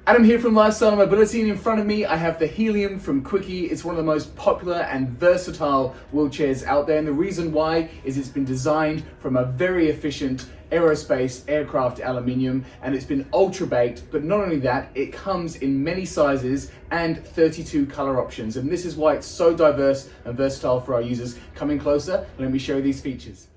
Adam here from Lifestyle Mobility, and in front of me I have the Helium from Quickie. It's one of the most popular and versatile wheelchairs out there, and the reason why is it's been designed from a very efficient aerospace aircraft aluminium, and it's been ultra baked. But not only that, it comes in many sizes and 32 color options, and this is why it's so diverse and versatile for our users. Come in closer, let me show you these features.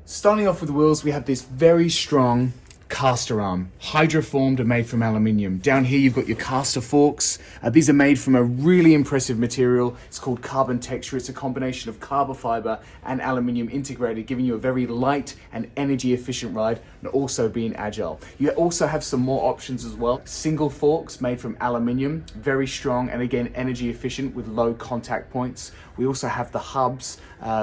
Starting off with the wheels, we have this very strong caster arm, hydroformed and made from aluminium. Down here you've got your caster forks. These are made from a really impressive material. It's called carbon texture. It's a combination of carbon fiber and aluminium integrated, giving you a very light and energy efficient ride, and also being agile. You also have some more options as well. Single forks made from aluminium, very strong and again energy efficient with low contact points. We also have the hubs,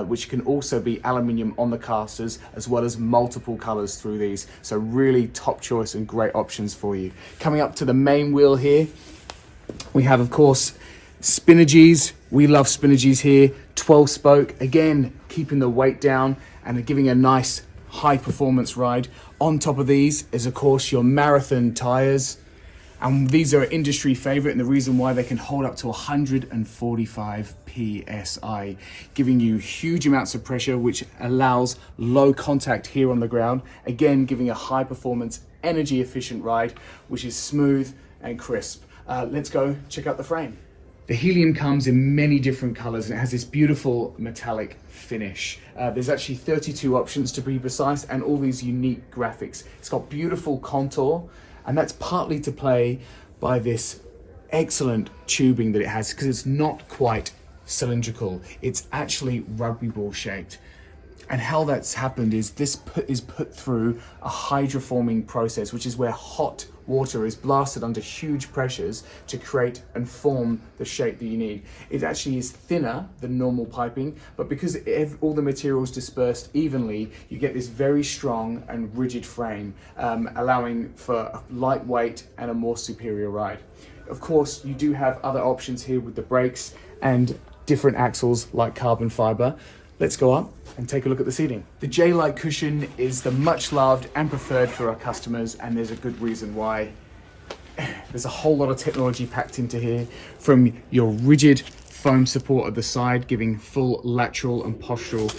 which can also be aluminium on the casters, as well as multiple colors through these. So really top choice and great options for you. Coming up to the main wheel here, we have of course Spinergies. We love Spinergies here. 12 spoke, again keeping the weight down and giving a nice high performance ride. On top of these is of course your marathon tires, and these are an industry favorite, and the reason why they can hold up to 145 psi, giving you huge amounts of pressure, which allows low contact here on the ground, again giving a high performance energy efficient ride, which is smooth and crisp. Let's go check out the frame. The Helium comes in many different colors and it has this beautiful metallic finish. There's actually 32 options to be precise, and all these unique graphics. It's got beautiful contour, and that's partly to play by this excellent tubing that it has, because it's not quite cylindrical. It's actually rugby ball shaped. And how that's happened is this is put through a hydroforming process, which is where hot water is blasted under huge pressures to create and form the shape that you need. It actually is thinner than normal piping, but because all the material is dispersed evenly, you get this very strong and rigid frame, allowing for a lightweight and a more superior ride. Of course, you do have other options here with the brakes and different axles like carbon fiber. Let's go up and take a look at the seating. The J-Lite cushion is the much loved and preferred for our customers, and there's a good reason why. There's a whole lot of technology packed into here, from your rigid foam support at the side, giving full lateral and postural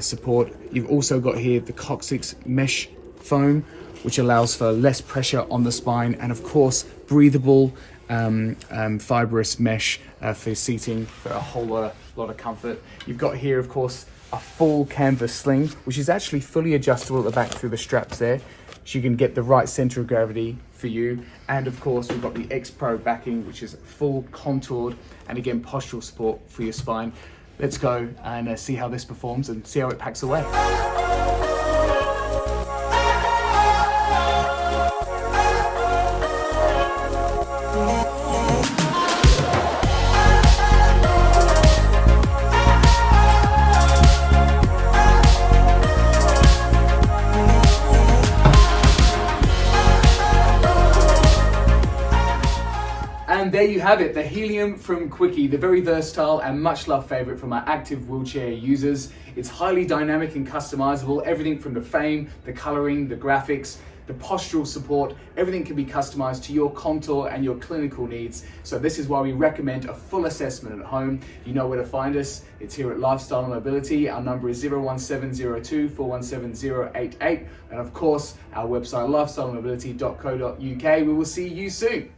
support. You've also got here the coccyx mesh foam, which allows for less pressure on the spine, and of course breathable fibrous mesh for seating for a whole lot of comfort. You've got here of course a full canvas sling, which is actually fully adjustable at the back through the straps there, so you can get the right center of gravity for you. And of course we've got the XPro Backing, which is full contoured and again postural support for your spine. Let's go and see how this performs and see how it packs away. And there you have it, the Helium from Quickie, the very versatile and much loved favorite from our active wheelchair users. It's highly dynamic and customizable. Everything from the frame, the coloring, the graphics, the postural support, everything can be customized to your contour and your clinical needs. So this is why we recommend a full assessment at home. You know where to find us. It's here at Lifestyle Mobility. Our number is 01702 417 088. And of course, our website, lifestylemobility.co.uk. We will see you soon.